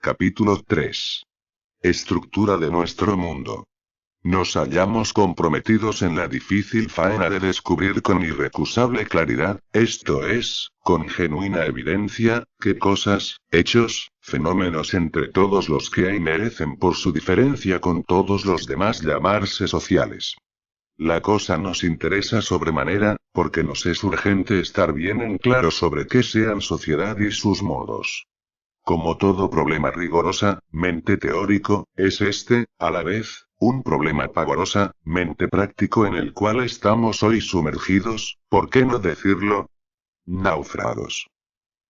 Capítulo 3. Estructura de nuestro mundo. Nos hallamos comprometidos en la difícil faena de descubrir con irrecusable claridad, esto es, con genuina evidencia, qué cosas, hechos, fenómenos entre todos los que hay merecen por su diferencia con todos los demás llamarse sociales. La cosa nos interesa sobremanera, porque nos es urgente estar bien en claro sobre qué sean sociedad y sus modos. Como todo problema rigorosamente teórico, es este, a la vez, un problema pavorosamente práctico en el cual estamos hoy sumergidos, ¿por qué no decirlo? Náufragos.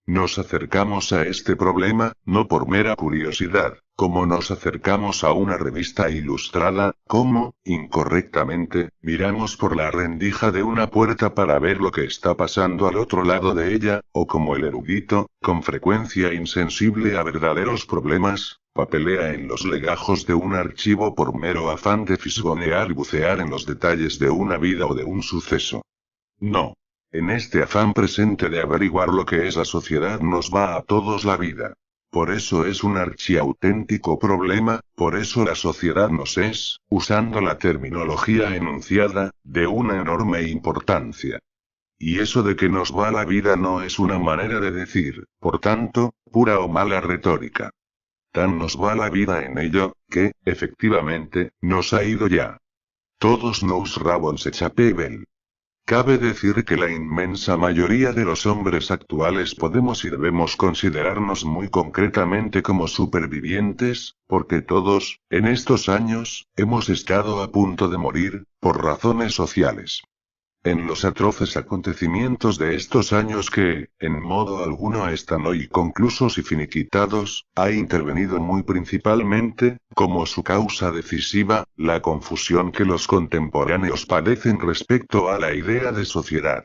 Nos acercamos a este problema, no por mera curiosidad, como nos acercamos a una revista ilustrada, como, incorrectamente, miramos por la rendija de una puerta para ver lo que está pasando al otro lado de ella, o como el erudito, con frecuencia insensible a verdaderos problemas, papelea en los legajos de un archivo por mero afán de fisgonear y bucear en los detalles de una vida o de un suceso. No. En este afán presente de averiguar lo que es la sociedad nos va a todos la vida. Por eso es un archiauténtico problema, por eso la sociedad nos es, usando la terminología enunciada, de una enorme importancia. Y eso de que nos va la vida no es una manera de decir, por tanto, pura o mala retórica. Tan nos va la vida en ello, que, efectivamente, nos ha ido ya. Todos nous rabons échappés. Cabe decir que la inmensa mayoría de los hombres actuales podemos y debemos considerarnos muy concretamente como supervivientes, porque todos, en estos años, hemos estado a punto de morir, por razones sociales. En los atroces acontecimientos de estos años que, en modo alguno están hoy conclusos y finiquitados, ha intervenido muy principalmente, como su causa decisiva, la confusión que los contemporáneos padecen respecto a la idea de sociedad.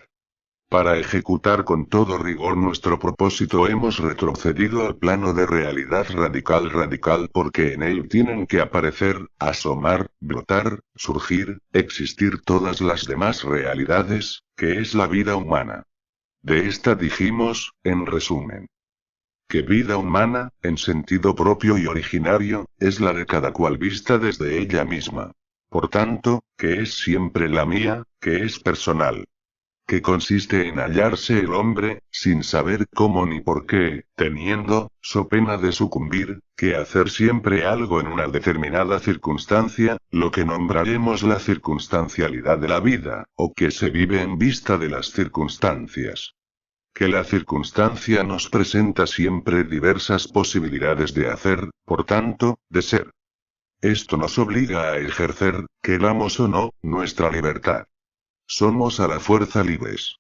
Para ejecutar con todo rigor nuestro propósito hemos retrocedido al plano de realidad radical porque en él tienen que aparecer, asomar, brotar, surgir, existir todas las demás realidades, que es la vida humana. De esta dijimos, en resumen, que vida humana, en sentido propio y originario, es la de cada cual vista desde ella misma. Por tanto, que es siempre la mía, que es personal. Que consiste en hallarse el hombre, sin saber cómo ni por qué, teniendo, so pena de sucumbir, que hacer siempre algo en una determinada circunstancia, lo que nombraremos la circunstancialidad de la vida, o que se vive en vista de las circunstancias. Que la circunstancia nos presenta siempre diversas posibilidades de hacer, por tanto, de ser. Esto nos obliga a ejercer, queramos o no, nuestra libertad. Somos a la fuerza libres.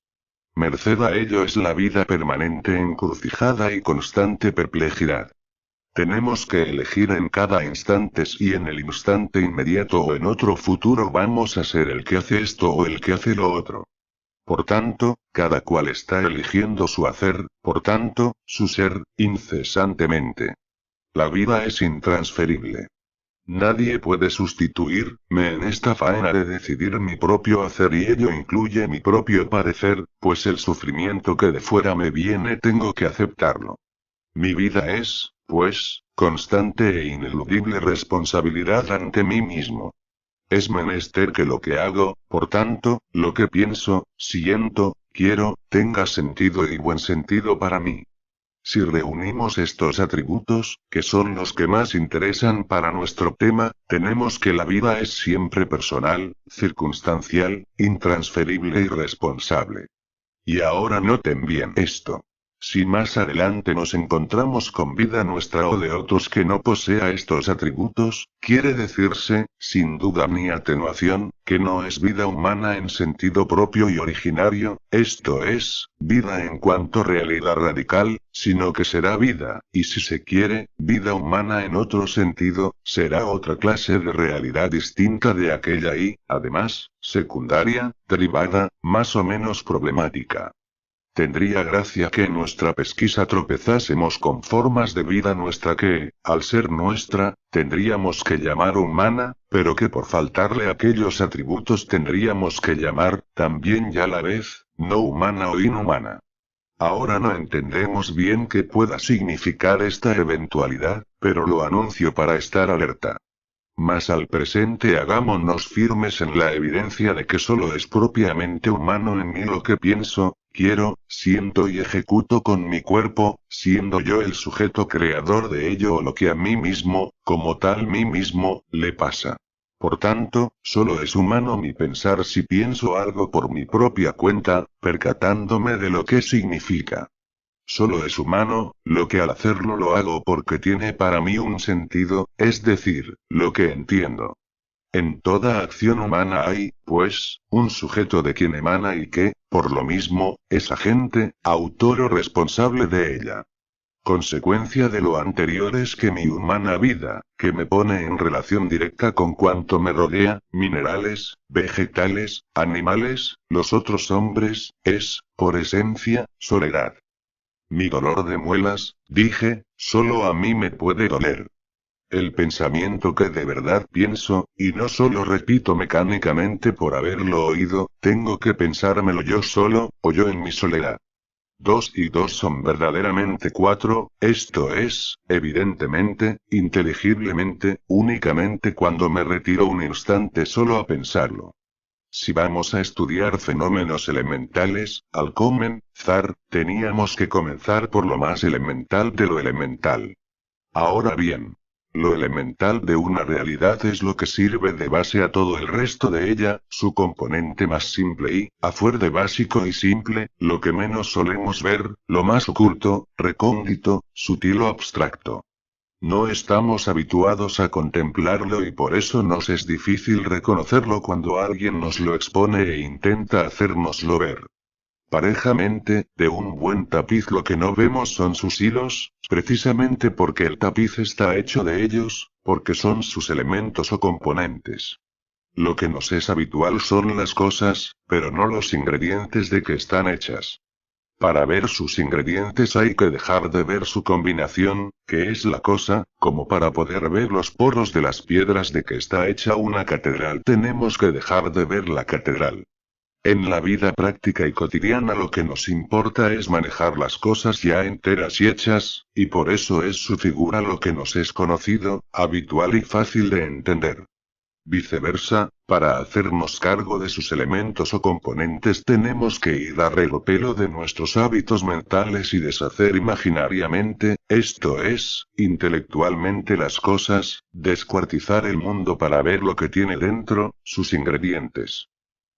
Merced a ello es la vida permanente encrucijada y constante perplejidad. Tenemos que elegir en cada instante si en el instante inmediato o en otro futuro vamos a ser el que hace esto o el que hace lo otro. Por tanto, cada cual está eligiendo su hacer, por tanto, su ser, incesantemente. La vida es intransferible. Nadie puede sustituirme en esta faena de decidir mi propio hacer y ello incluye mi propio parecer, pues el sufrimiento que de fuera me viene tengo que aceptarlo. Mi vida es, pues, constante e ineludible responsabilidad ante mí mismo. Es menester que lo que hago, por tanto, lo que pienso, siento, quiero, tenga sentido y buen sentido para mí. Si reunimos estos atributos, que son los que más interesan para nuestro tema, tenemos que la vida es siempre personal, circunstancial, intransferible y responsable. Y ahora noten bien esto. Si más adelante nos encontramos con vida nuestra o de otros que no posea estos atributos, quiere decirse, sin duda ni atenuación, que no es vida humana en sentido propio y originario, esto es, vida en cuanto realidad radical, sino que será vida, y si se quiere, vida humana en otro sentido, será otra clase de realidad distinta de aquella y, además, secundaria, derivada, más o menos problemática. Tendría gracia que en nuestra pesquisa tropezásemos con formas de vida nuestra que, al ser nuestra, tendríamos que llamar humana, pero que por faltarle aquellos atributos tendríamos que llamar, también ya a la vez, no humana o inhumana. Ahora no entendemos bien qué pueda significar esta eventualidad, pero lo anuncio para estar alerta. Mas al presente hagámonos firmes en la evidencia de que solo es propiamente humano en mí lo que pienso, quiero, siento y ejecuto con mi cuerpo, siendo yo el sujeto creador de ello o lo que a mí mismo, como tal mí mismo, le pasa. Por tanto, solo es humano mi pensar si pienso algo por mi propia cuenta, percatándome de lo que significa. Solo es humano, lo que al hacerlo lo hago porque tiene para mí un sentido, es decir, lo que entiendo. En toda acción humana hay, pues, un sujeto de quien emana y que, por lo mismo, es agente, autor o responsable de ella. Consecuencia de lo anterior es que mi humana vida, que me pone en relación directa con cuanto me rodea, minerales, vegetales, animales, los otros hombres, es, por esencia, soledad. Mi dolor de muelas, dije, solo a mí me puede doler. El pensamiento que de verdad pienso, y no solo repito mecánicamente por haberlo oído, tengo que pensármelo yo solo, o yo en mi soledad. 2 y 2 son verdaderamente 4, esto es, evidentemente, inteligiblemente, únicamente cuando me retiro un instante solo a pensarlo. Si vamos a estudiar fenómenos elementales, al comenzar, teníamos que comenzar por lo más elemental de lo elemental. Ahora bien, lo elemental de una realidad es lo que sirve de base a todo el resto de ella, su componente más simple y, a fuer de básico y simple, lo que menos solemos ver, lo más oculto, recóndito, sutil o abstracto. No estamos habituados a contemplarlo y por eso nos es difícil reconocerlo cuando alguien nos lo expone e intenta hacérnoslo ver. Parejamente, de un buen tapiz lo que no vemos son sus hilos, precisamente porque el tapiz está hecho de ellos, porque son sus elementos o componentes. Lo que nos es habitual son las cosas, pero no los ingredientes de que están hechas. Para ver sus ingredientes hay que dejar de ver su combinación, que es la cosa, como para poder ver los poros de las piedras de que está hecha una catedral tenemos que dejar de ver la catedral. En la vida práctica y cotidiana lo que nos importa es manejar las cosas ya enteras y hechas, y por eso es su figura lo que nos es conocido, habitual y fácil de entender. Viceversa, para hacernos cargo de sus elementos o componentes tenemos que ir a pelo de nuestros hábitos mentales y deshacer imaginariamente, esto es, intelectualmente las cosas, descuartizar el mundo para ver lo que tiene dentro, sus ingredientes.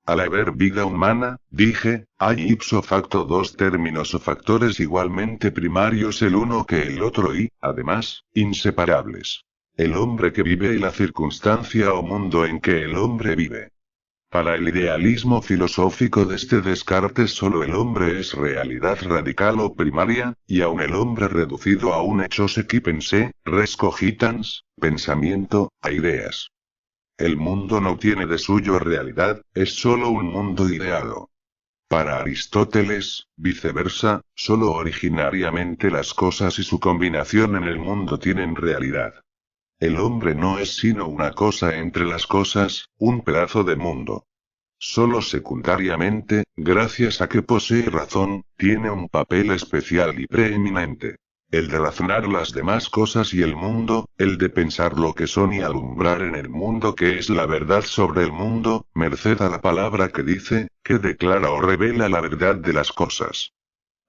Al haber vida humana, dije, hay ipso facto dos términos o factores igualmente primarios el uno que el otro y, además, inseparables. El hombre que vive y la circunstancia o mundo en que el hombre vive. Para el idealismo filosófico de este Descartes solo el hombre es realidad radical o primaria, y aun el hombre reducido a un hecho pensé, res cogitans, pensamiento, a ideas. El mundo no tiene de suyo realidad, es solo un mundo ideado. Para Aristóteles, viceversa, solo originariamente las cosas y su combinación en el mundo tienen realidad. El hombre no es sino una cosa entre las cosas, un pedazo de mundo. Solo secundariamente, gracias a que posee razón, tiene un papel especial y preeminente. El de razonar las demás cosas y el mundo, el de pensar lo que son y alumbrar en el mundo que es la verdad sobre el mundo, merced a la palabra que dice, que declara o revela la verdad de las cosas.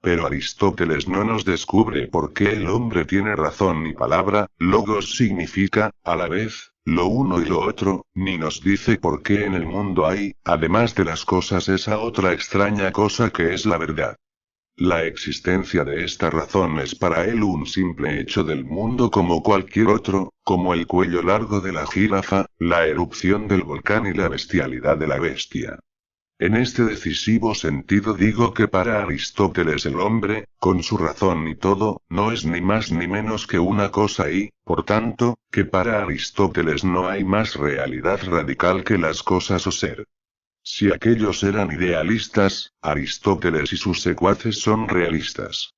Pero Aristóteles no nos descubre por qué el hombre tiene razón y palabra, logos significa, a la vez, lo uno y lo otro, ni nos dice por qué en el mundo hay, además de las cosas esa otra extraña cosa que es la verdad. La existencia de esta razón es para él un simple hecho del mundo como cualquier otro, como el cuello largo de la jirafa, la erupción del volcán y la bestialidad de la bestia. En este decisivo sentido digo que para Aristóteles el hombre, con su razón y todo, no es ni más ni menos que una cosa y, por tanto, que para Aristóteles no hay más realidad radical que las cosas o ser. Si aquellos eran idealistas, Aristóteles y sus secuaces son realistas.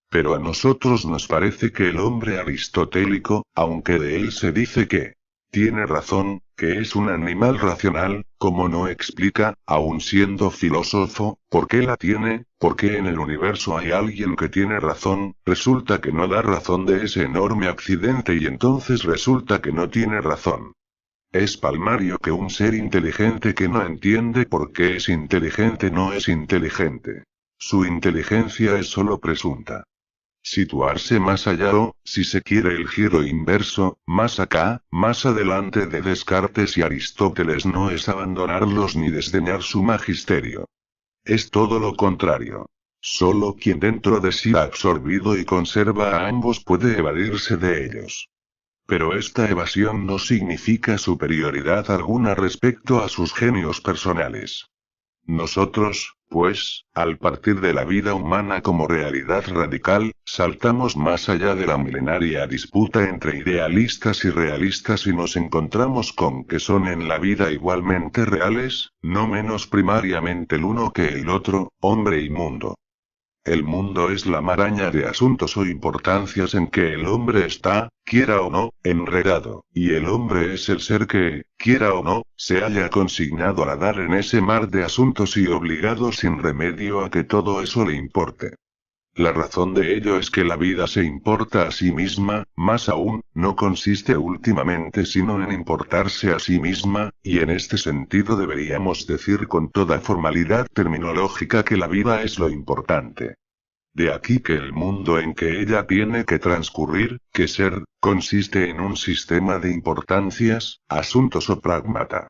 Pero a nosotros nos parece que el hombre aristotélico, aunque de él se dice que Tiene razón, que es un animal racional, como no explica, aun siendo filósofo, por qué la tiene, por qué en el universo hay alguien que tiene razón, resulta que no da razón de ese enorme accidente y entonces resulta que no tiene razón. Es palmario que un ser inteligente que no entiende por qué es inteligente no es inteligente. Su inteligencia es solo presunta. Situarse más allá o, si se quiere el giro inverso, más acá, más adelante de Descartes y Aristóteles no es abandonarlos ni desdeñar su magisterio. Es todo lo contrario. Solo quien dentro de sí ha absorbido y conserva a ambos puede evadirse de ellos. Pero esta evasión no significa superioridad alguna respecto a sus genios personales. Nosotros, pues, al partir de la vida humana como realidad radical, saltamos más allá de la milenaria disputa entre idealistas y realistas y nos encontramos con que son en la vida igualmente reales, no menos primariamente el uno que el otro, hombre y mundo. El mundo es la maraña de asuntos o importancias en que el hombre está, quiera o no, enredado, y el hombre es el ser que, quiera o no, se haya consignado a nadar en ese mar de asuntos y obligado sin remedio a que todo eso le importe. La razón de ello es que la vida se importa a sí misma, más aún, no consiste últimamente sino en importarse a sí misma, y en este sentido deberíamos decir con toda formalidad terminológica que la vida es lo importante. De aquí que el mundo en que ella tiene que transcurrir, que ser, consiste en un sistema de importancias, asuntos o pragmata.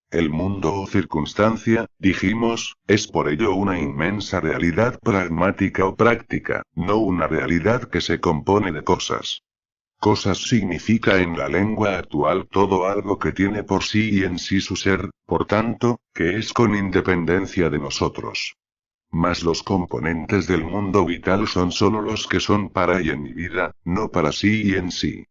El mundo o circunstancia, dijimos, es por ello una inmensa realidad pragmática o práctica, no una realidad que se compone de cosas. Cosas significa en la lengua actual todo algo que tiene por sí y en sí su ser, por tanto, que es con independencia de nosotros. Mas los componentes del mundo vital son solo los que son para y en mi vida, no para sí y en sí.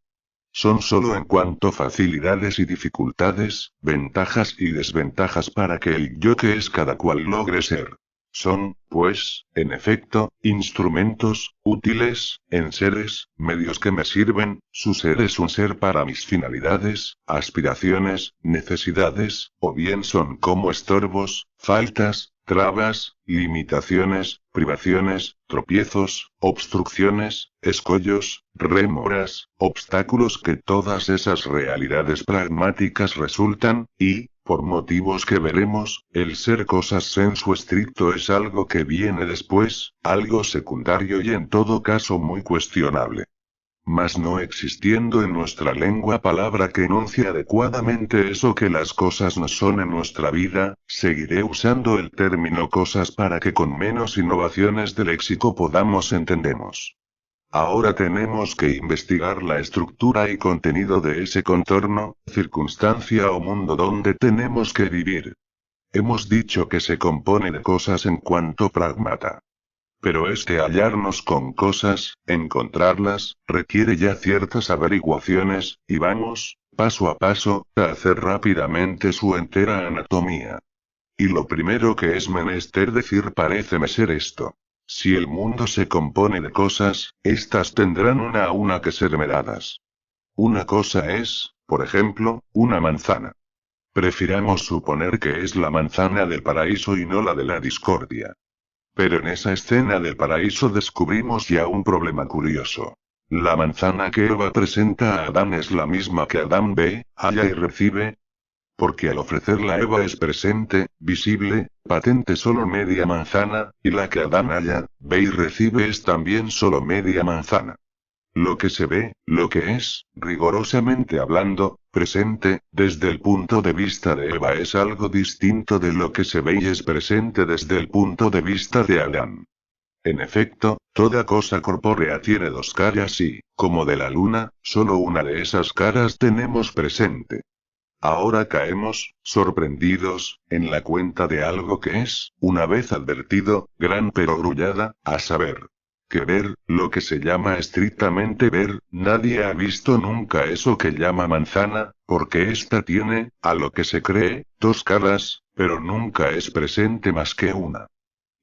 Son solo en cuanto facilidades y dificultades, ventajas y desventajas para que el yo que es cada cual logre ser. Son, pues, en efecto, instrumentos, útiles, enseres, medios que me sirven, su ser es un ser para mis finalidades, aspiraciones, necesidades, o bien son como estorbos, faltas, trabas, limitaciones, privaciones, tropiezos, obstrucciones, escollos, rémoras, obstáculos que todas esas realidades pragmáticas resultan, y, por motivos que veremos, el ser cosas sensu estricto es algo que viene después, algo secundario y en todo caso muy cuestionable. Mas no existiendo en nuestra lengua palabra que enuncie adecuadamente eso que las cosas no son en nuestra vida, seguiré usando el término cosas para que con menos innovaciones de léxico podamos entendemos. Ahora tenemos que investigar la estructura y contenido de ese contorno, circunstancia o mundo donde tenemos que vivir. Hemos dicho que se compone de cosas en cuanto pragmata. Pero hallarnos con cosas, encontrarlas, requiere ya ciertas averiguaciones, y vamos, paso a paso, a hacer rápidamente su entera anatomía. Y lo primero que es menester decir paréceme ser esto. Si el mundo se compone de cosas, éstas tendrán una a una que ser meradas. Una cosa es, por ejemplo, una manzana. Prefiramos suponer que es la manzana del paraíso y no la de la discordia. Pero en esa escena del paraíso descubrimos ya un problema curioso. La manzana que Eva presenta a Adán es la misma que Adán ve, halla y recibe. Porque al ofrecerla Eva es presente, visible, patente solo media manzana, y la que Adán halla, ve y recibe es también solo media manzana. Lo que se ve, lo que es, rigorosamente hablando, presente, desde el punto de vista de Eva es algo distinto de lo que se ve y es presente desde el punto de vista de Adán. En efecto, toda cosa corpórea tiene dos caras y, como de la luna, solo una de esas caras tenemos presente. Ahora caemos, sorprendidos, en la cuenta de algo que es, una vez advertido, gran perogrullada, a saber. Que ver, lo que se llama estrictamente ver, nadie ha visto nunca eso que llama manzana, porque ésta tiene, a lo que se cree, dos caras, pero nunca es presente más que una.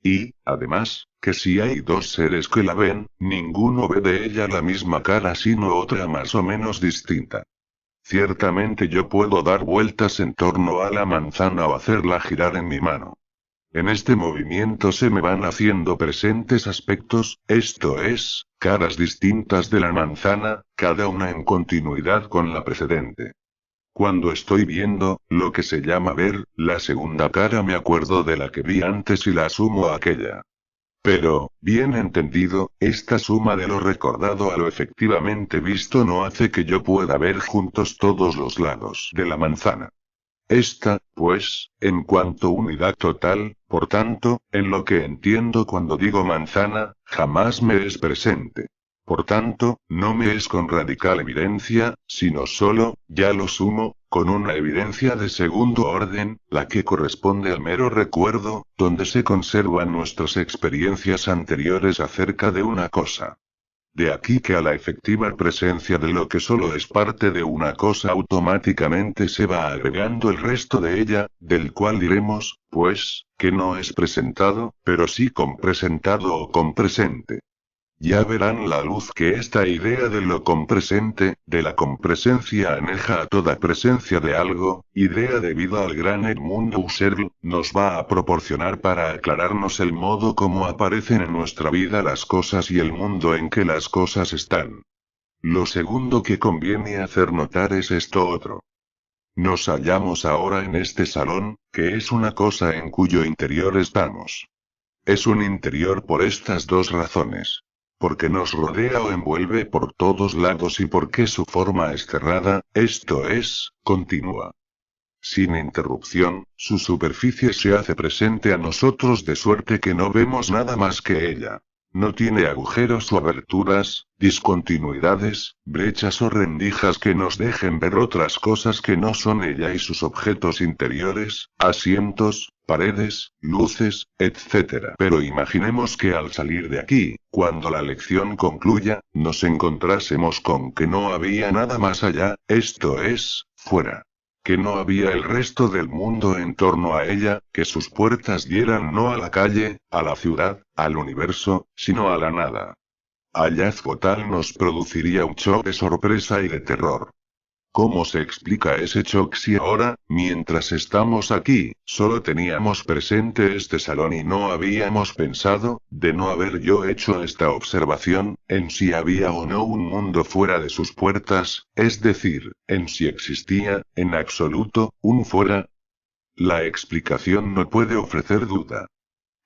Y, además, que si hay dos seres que la ven, ninguno ve de ella la misma cara sino otra más o menos distinta. Ciertamente yo puedo dar vueltas en torno a la manzana o hacerla girar en mi mano. En este movimiento se me van haciendo presentes aspectos, esto es, caras distintas de la manzana, cada una en continuidad con la precedente. Cuando estoy viendo, lo que se llama ver, la segunda cara me acuerdo de la que vi antes y la asumo a aquella. Pero, bien entendido, esta suma de lo recordado a lo efectivamente visto no hace que yo pueda ver juntos todos los lados de la manzana. Esta, pues, en cuanto unidad total, por tanto, en lo que entiendo cuando digo manzana, jamás me es presente. Por tanto, no me es con radical evidencia, sino solo, ya lo sumo, con una evidencia de segundo orden, la que corresponde al mero recuerdo, donde se conservan nuestras experiencias anteriores acerca de una cosa. De aquí que a la efectiva presencia de lo que solo es parte de una cosa automáticamente se va agregando el resto de ella, del cual diremos, pues, que no es presentado, pero sí compresentado o compresente. Ya verán la luz que esta idea de lo compresente, de la compresencia aneja a toda presencia de algo, idea debida al gran Edmund Husserl, nos va a proporcionar para aclararnos el modo como aparecen en nuestra vida las cosas y el mundo en que las cosas están. Lo segundo que conviene hacer notar es esto otro. Nos hallamos ahora en este salón, que es una cosa en cuyo interior estamos. Es un interior por estas dos razones. Porque nos rodea o envuelve por todos lados y porque su forma es cerrada, esto es, continua. Sin interrupción, su superficie se hace presente a nosotros de suerte que no vemos nada más que ella. No tiene agujeros o aberturas, discontinuidades, brechas o rendijas que nos dejen ver otras cosas que no son ella y sus objetos interiores, asientos, paredes, luces, etc. Pero imaginemos que al salir de aquí, cuando la lección concluya, nos encontrásemos con que no había nada más allá, esto es, fuera. Que no había el resto del mundo en torno a ella, que sus puertas dieran no a la calle, a la ciudad, al universo, sino a la nada. Hallazgo tal nos produciría un shock de sorpresa y de terror. ¿Cómo se explica ese shock si ahora, mientras estamos aquí, solo teníamos presente este salón y no habíamos pensado, de no haber yo hecho esta observación, en si había o no un mundo fuera de sus puertas, es decir, en si existía, en absoluto, un fuera? La explicación no puede ofrecer duda.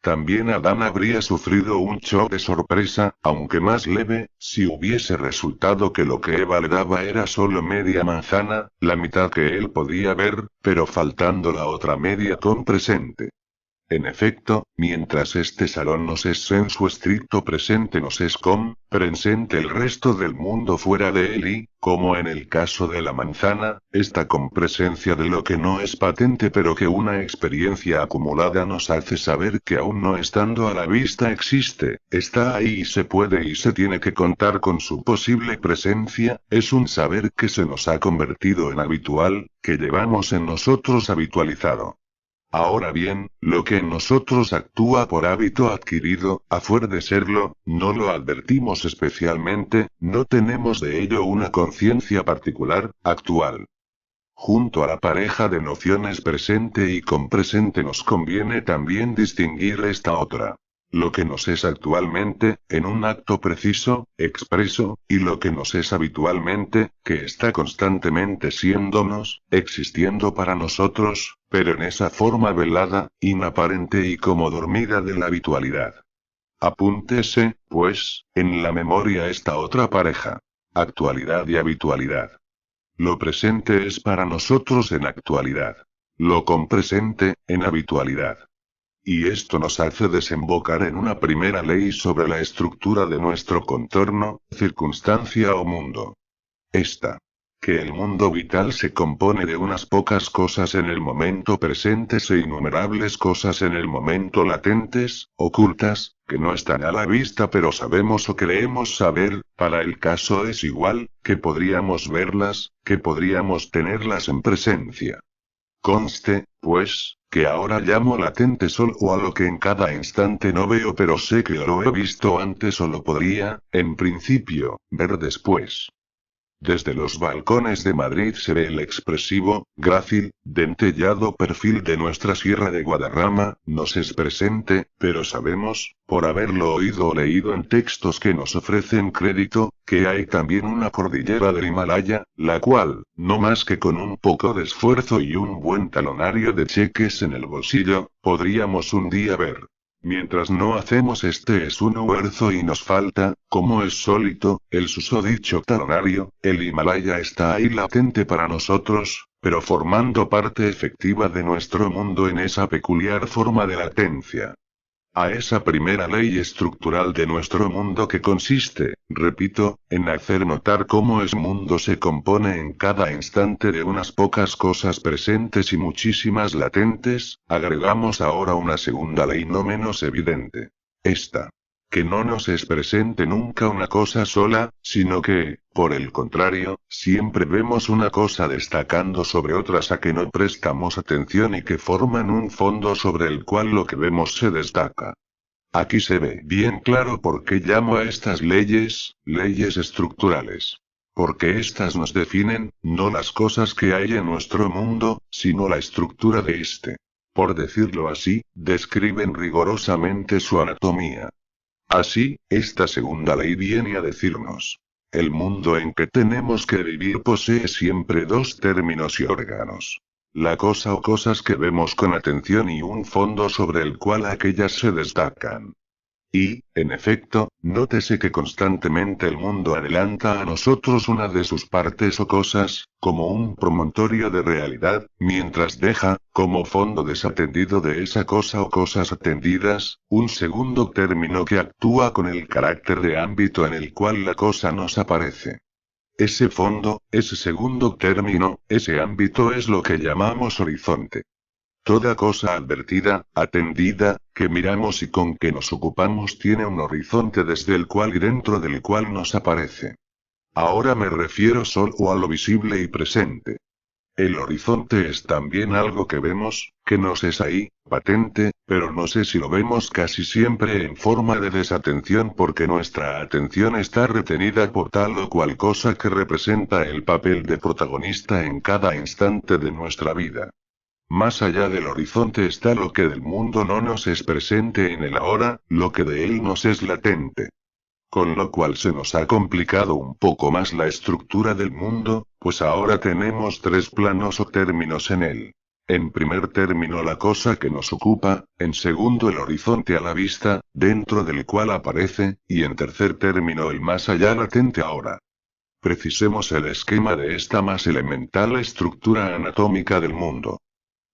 También Adán habría sufrido un shock de sorpresa, aunque más leve, si hubiese resultado que lo que Eva le daba era solo media manzana, la mitad que él podía ver, pero faltando la otra media con presente. En efecto, mientras este salón nos es en su estricto presente nos es presente el resto del mundo fuera de él y, como en el caso de la manzana, esta compresencia de lo que no es patente pero que una experiencia acumulada nos hace saber que aún no estando a la vista existe, está ahí y se puede y se tiene que contar con su posible presencia, es un saber que se nos ha convertido en habitual, que llevamos en nosotros habitualizado. Ahora bien, lo que en nosotros actúa por hábito adquirido, a fuer de serlo, no lo advertimos especialmente, no tenemos de ello una conciencia particular, actual. Junto a la pareja de nociones presente y compresente nos conviene también distinguir esta otra. Lo que nos es actualmente, en un acto preciso, expreso, y lo que nos es habitualmente, que está constantemente siéndonos, existiendo para nosotros, pero en esa forma velada, inaparente y como dormida de la habitualidad. Apúntese, pues, en la memoria esta otra pareja. Actualidad y habitualidad. Lo presente es para nosotros en actualidad. Lo compresente, en habitualidad. Y esto nos hace desembocar en una primera ley sobre la estructura de nuestro contorno, circunstancia o mundo. Esta. Que el mundo vital se compone de unas pocas cosas en el momento presentes e innumerables cosas en el momento latentes, ocultas, que no están a la vista pero sabemos o creemos saber, para el caso es igual, que podríamos verlas, que podríamos tenerlas en presencia. Conste, pues, que ahora llamo latente solo a lo que en cada instante no veo pero sé que lo he visto antes o lo podría, en principio, ver después. Desde los balcones de Madrid se ve el expresivo, grácil, dentellado perfil de nuestra Sierra de Guadarrama, nos es presente, pero sabemos, por haberlo oído o leído en textos que nos ofrecen crédito, que hay también una cordillera del Himalaya, la cual, no más que con un poco de esfuerzo y un buen talonario de cheques en el bolsillo, podríamos un día ver. Mientras no hacemos este esfuerzo y nos falta, como es sólido, el susodicho talonario, el Himalaya está ahí latente para nosotros, pero formando parte efectiva de nuestro mundo en esa peculiar forma de latencia. A esa primera ley estructural de nuestro mundo que consiste, repito, en hacer notar cómo ese mundo se compone en cada instante de unas pocas cosas presentes y muchísimas latentes, agregamos ahora una segunda ley no menos evidente. Esta. Que no nos es presente nunca una cosa sola, sino que, por el contrario, siempre vemos una cosa destacando sobre otras a que no prestamos atención y que forman un fondo sobre el cual lo que vemos se destaca. Aquí se ve bien claro por qué llamo a estas leyes estructurales. Porque estas nos definen, no las cosas que hay en nuestro mundo, sino la estructura de este. Por decirlo así, describen rigorosamente su anatomía. Así, esta segunda ley viene a decirnos. El mundo en que tenemos que vivir posee siempre dos términos y órganos. La cosa o cosas que vemos con atención y un fondo sobre el cual aquellas se destacan. Y, en efecto, nótese que constantemente el mundo adelanta a nosotros una de sus partes o cosas, como un promontorio de realidad, mientras deja, como fondo desatendido de esa cosa o cosas atendidas, un segundo término que actúa con el carácter de ámbito en el cual la cosa nos aparece. Ese fondo, ese segundo término, ese ámbito es lo que llamamos horizonte. Toda cosa advertida, atendida, que miramos y con que nos ocupamos tiene un horizonte desde el cual y dentro del cual nos aparece. Ahora me refiero solo a lo visible y presente. El horizonte es también algo que vemos, que nos es ahí, patente, pero no sé si lo vemos casi siempre en forma de desatención porque nuestra atención está retenida por tal o cual cosa que representa el papel de protagonista en cada instante de nuestra vida. Más allá del horizonte está lo que del mundo no nos es presente en el ahora, lo que de él nos es latente. Con lo cual se nos ha complicado un poco más la estructura del mundo, pues ahora tenemos tres planos o términos en él. En primer término la cosa que nos ocupa, en segundo el horizonte a la vista, dentro del cual aparece, y en tercer término el más allá latente ahora. Precisemos el esquema de esta más elemental estructura anatómica del mundo.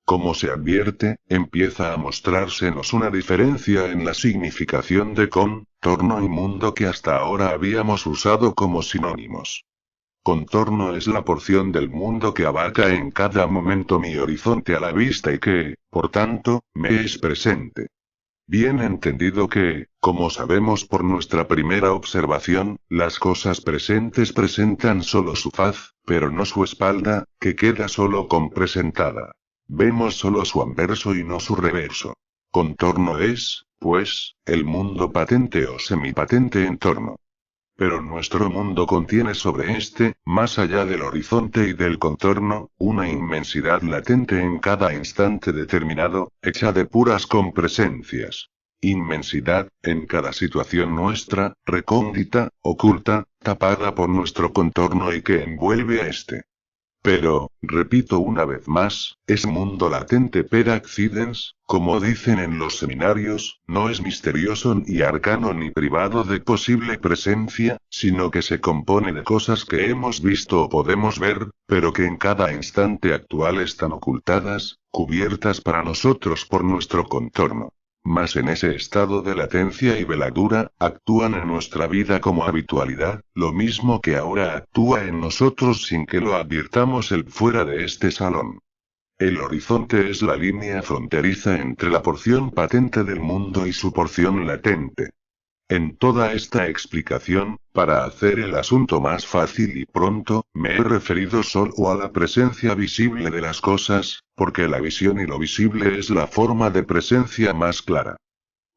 Como se advierte, empieza a mostrársenos una diferencia en la significación de contorno y mundo que hasta ahora habíamos usado como sinónimos. Contorno es la porción del mundo que abarca en cada momento mi horizonte a la vista y que, por tanto, me es presente. Bien entendido que, como sabemos por nuestra primera observación, las cosas presentes presentan solo su faz, pero no su espalda, que queda solo compresentada. Vemos solo su anverso y no su reverso. Contorno es, pues, el mundo patente o semipatente entorno. Pero nuestro mundo contiene sobre este, más allá del horizonte y del contorno, una inmensidad latente en cada instante determinado, hecha de puras compresencias. Inmensidad, en cada situación nuestra, recóndita, oculta, tapada por nuestro contorno y que envuelve a este. Pero, repito una vez más, es mundo latente per accidens, como dicen en los seminarios, no es misterioso ni arcano ni privado de posible presencia, sino que se compone de cosas que hemos visto o podemos ver, pero que en cada instante actual están ocultadas, cubiertas para nosotros por nuestro contorno. Mas en ese estado de latencia y veladura, actúan en nuestra vida como habitualidad, lo mismo que ahora actúa en nosotros sin que lo advirtamos el fuera de este salón. El horizonte es la línea fronteriza entre la porción patente del mundo y su porción latente. En toda esta explicación, para hacer el asunto más fácil y pronto, me he referido solo a la presencia visible de las cosas, porque la visión y lo visible es la forma de presencia más clara.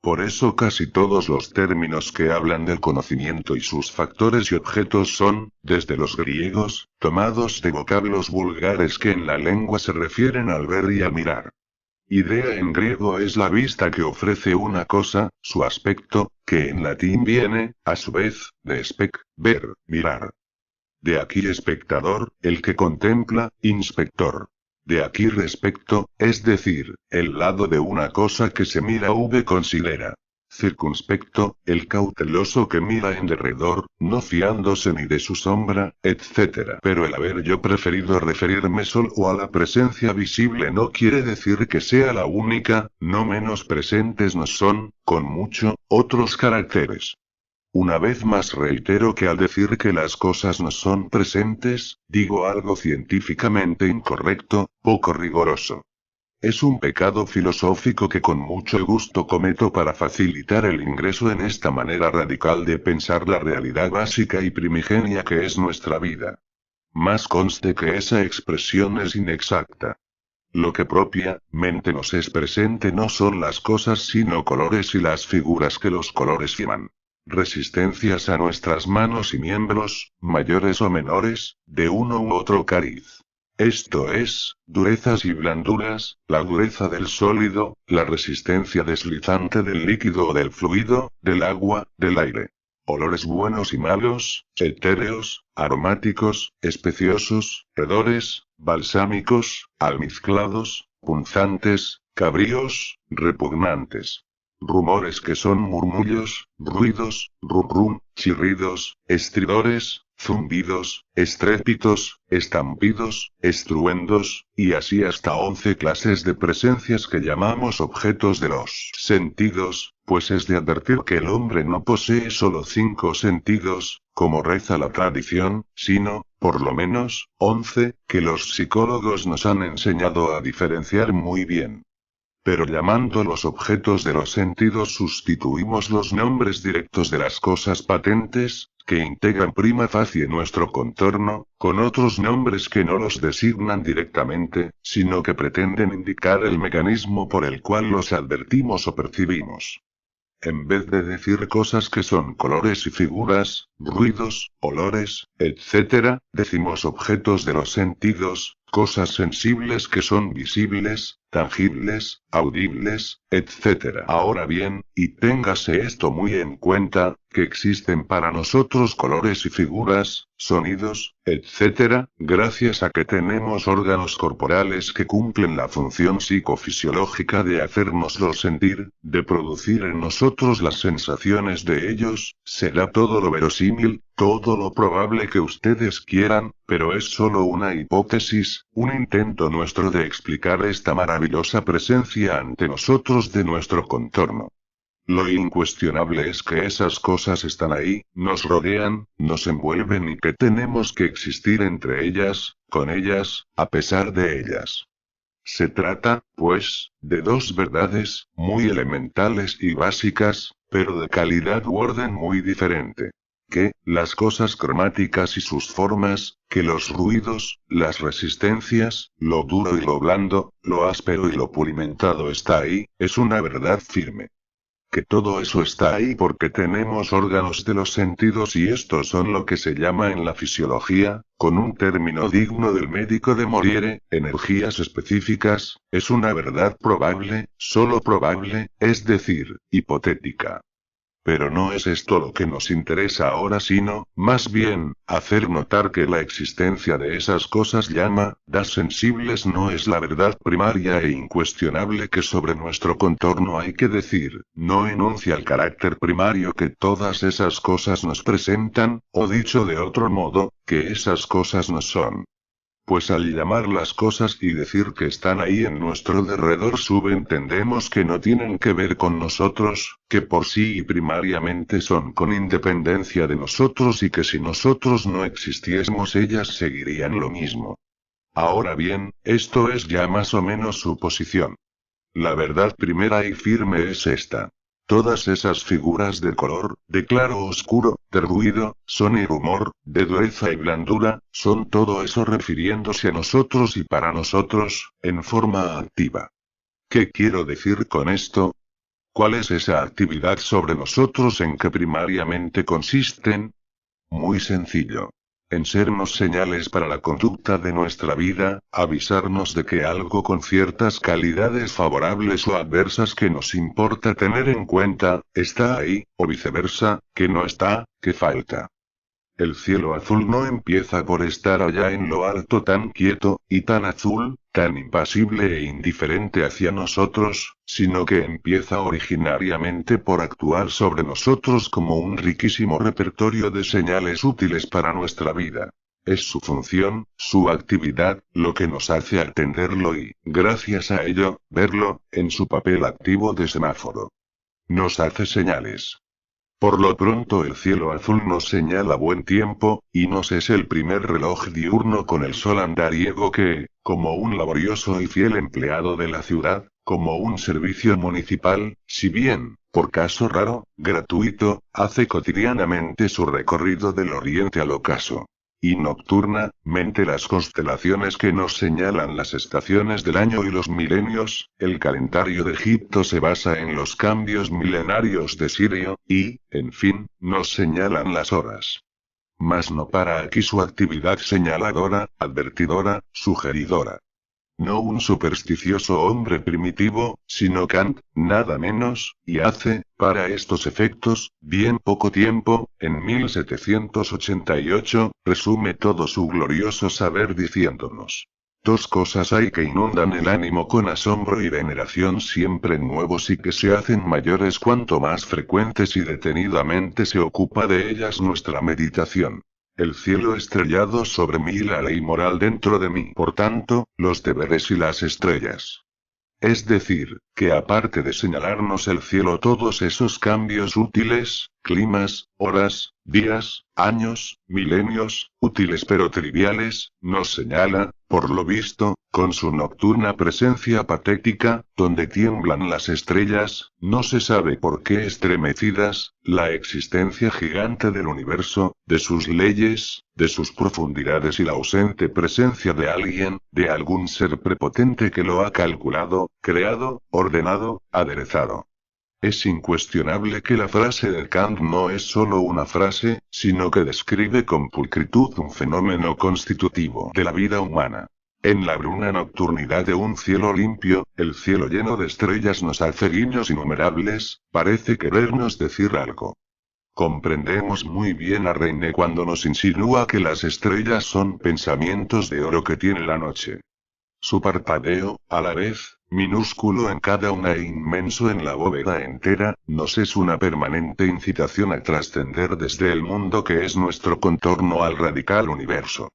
Por eso casi todos los términos que hablan del conocimiento y sus factores y objetos son, desde los griegos, tomados de vocablos vulgares que en la lengua se refieren al ver y al mirar. Idea en griego es la vista que ofrece una cosa, su aspecto, que en latín viene, a su vez, de spec, ver, mirar. De aquí espectador, el que contempla, inspector. De aquí respecto, es decir, el lado de una cosa que se mira v considera. Circunspecto, el cauteloso que mira en derredor, no fiándose ni de su sombra, etc. Pero el haber yo preferido referirme solo a la presencia visible no quiere decir que sea la única, no menos presentes nos son, con mucho, otros caracteres. Una vez más reitero que al decir que las cosas no son presentes, digo algo científicamente incorrecto, poco riguroso. Es un pecado filosófico que con mucho gusto cometo para facilitar el ingreso en esta manera radical de pensar la realidad básica y primigenia que es nuestra vida. Más conste que esa expresión es inexacta. Lo que propiamente nos es presente no son las cosas sino colores y las figuras que los colores firman. Resistencias a nuestras manos y miembros, mayores o menores, de uno u otro cariz. Esto es, durezas y blanduras, la dureza del sólido, la resistencia deslizante del líquido o del fluido, del agua, del aire. Olores buenos y malos, etéreos, aromáticos, especiosos, hedores, balsámicos, almizclados, punzantes, cabríos, repugnantes. Rumores que son murmullos, ruidos, rum rum, chirridos, estridores, zumbidos, estrépitos, estampidos, estruendos, y así hasta 11 clases de presencias que llamamos objetos de los sentidos, pues es de advertir que el hombre no posee solo 5 sentidos, como reza la tradición, sino, por lo menos, 11, que los psicólogos nos han enseñado a diferenciar muy bien. Pero llamando los objetos de los sentidos sustituimos los nombres directos de las cosas patentes, que integran prima facie nuestro contorno, con otros nombres que no los designan directamente, sino que pretenden indicar el mecanismo por el cual los advertimos o percibimos. En vez de decir cosas que son colores y figuras, ruidos, olores, etc., decimos objetos de los sentidos, cosas sensibles que son visibles, tangibles, audibles, etc. Ahora bien, y téngase esto muy en cuenta, que existen para nosotros colores y figuras, sonidos, etc., gracias a que tenemos órganos corporales que cumplen la función psicofisiológica de hacérnoslos sentir, de producir en nosotros las sensaciones de ellos, será todo lo verosímil, todo lo probable que ustedes quieran, pero es solo una hipótesis, un intento nuestro de explicar esta maravillosa presencia ante nosotros de nuestro contorno. Lo incuestionable es que esas cosas están ahí, nos rodean, nos envuelven y que tenemos que existir entre ellas, con ellas, a pesar de ellas. Se trata, pues, de dos verdades, muy elementales y básicas, pero de calidad u orden muy diferente. Que, las cosas cromáticas y sus formas, que los ruidos, las resistencias, lo duro y lo blando, lo áspero y lo pulimentado está ahí, es una verdad firme. Que todo eso está ahí porque tenemos órganos de los sentidos y estos son lo que se llama en la fisiología, con un término digno del médico de Moriere, energías específicas, es una verdad probable, solo probable, es decir, hipotética. Pero no es esto lo que nos interesa ahora sino, más bien, hacer notar que la existencia de esas cosas llamadas sensibles no es la verdad primaria e incuestionable que sobre nuestro contorno hay que decir, no enuncia el carácter primario que todas esas cosas nos presentan, o dicho de otro modo, que esas cosas no son. Pues al llamar las cosas y decir que están ahí en nuestro derredor subentendemos que no tienen que ver con nosotros, que por sí y primariamente son con independencia de nosotros y que si nosotros no existiésemos ellas seguirían lo mismo. Ahora bien, esto es ya más o menos su posición. La verdad primera y firme es esta. Todas esas figuras de color, de claro o oscuro, de ruido, son y rumor, de dureza y blandura, son todo eso refiriéndose a nosotros y para nosotros, en forma activa. ¿Qué quiero decir con esto? ¿Cuál es esa actividad sobre nosotros en que primariamente consisten? Muy sencillo. En sernos señales para la conducta de nuestra vida, avisarnos de que algo con ciertas calidades favorables o adversas que nos importa tener en cuenta, está ahí, o viceversa, que no está, que falta. El cielo azul no empieza por estar allá en lo alto tan quieto, y tan azul, tan impasible e indiferente hacia nosotros, sino que empieza originariamente por actuar sobre nosotros como un riquísimo repertorio de señales útiles para nuestra vida. Es su función, su actividad, lo que nos hace atenderlo y, gracias a ello, verlo, en su papel activo de semáforo. Nos hace señales. Por lo pronto el cielo azul nos señala buen tiempo, y nos es el primer reloj diurno con el sol andariego que, como un laborioso y fiel empleado de la ciudad, como un servicio municipal, si bien, por caso raro, gratuito, hace cotidianamente su recorrido del oriente al ocaso. Y nocturnamente las constelaciones que nos señalan las estaciones del año y los milenios, el calendario de Egipto se basa en los cambios milenarios de Sirio, y, en fin, nos señalan las horas. Mas no para aquí su actividad señaladora, advertidora, sugeridora. No un supersticioso hombre primitivo, sino Kant, nada menos, y hace, para estos efectos, bien poco tiempo, en 1788, resume todo su glorioso saber diciéndonos. Dos cosas hay que inundan el ánimo con asombro y veneración siempre nuevos y que se hacen mayores cuanto más frecuentes y detenidamente se ocupa de ellas nuestra meditación. El cielo estrellado sobre mí y la ley moral dentro de mí. Por tanto, los deberes y las estrellas. Es decir, que aparte de señalarnos el cielo todos esos cambios útiles, climas, horas, días, años, milenios, útiles pero triviales, nos señala, por lo visto, con su nocturna presencia patética, donde tiemblan las estrellas, no se sabe por qué estremecidas, la existencia gigante del universo, de sus leyes, de sus profundidades y la ausente presencia de alguien, de algún ser prepotente que lo ha calculado, creado, ordenado, aderezado. Es incuestionable que la frase de Kant no es solo una frase, sino que describe con pulcritud un fenómeno constitutivo de la vida humana. En la bruna nocturnidad de un cielo limpio, el cielo lleno de estrellas nos hace guiños innumerables, parece querernos decir algo. Comprendemos muy bien a Reine cuando nos insinúa que las estrellas son pensamientos de oro que tiene la noche. Su parpadeo, a la vez, minúsculo en cada una e inmenso en la bóveda entera, nos es una permanente incitación a trascender desde el mundo que es nuestro contorno al radical universo.